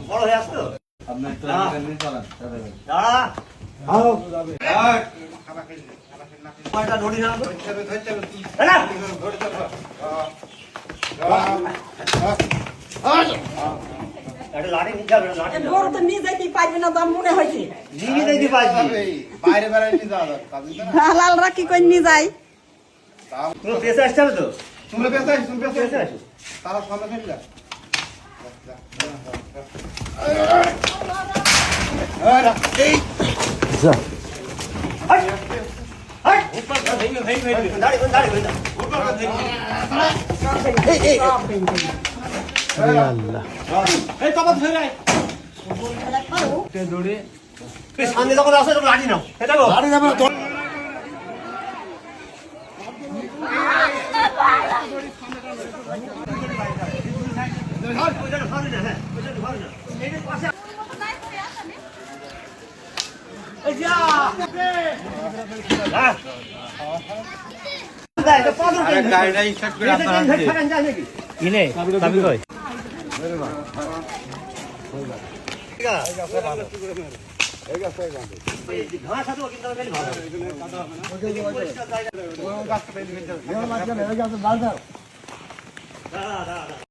বড় হয়ে আসতো আপনি তো নিয়ে চলেন দাঁড়া কয়টা ধরি না এটা লাঠি নিয়ে যাবে লাঠি বড় তো নিয়ে যাইতে পারবে না দাম মনে হয়েছে নিয়ে যাইতে পারবি বাইরে বাইরে নিয়ে যাওয়া যাবে হালালরা কি করে নিয়ে যায় তুমি পেছে আসতে হবে তো তুমি পেছে পেছে আসো তারা সামনে ফেলে যা সামনে যখন আসো তখন লাঠি নাও এটা গো লাঠি যাবে না ঘাস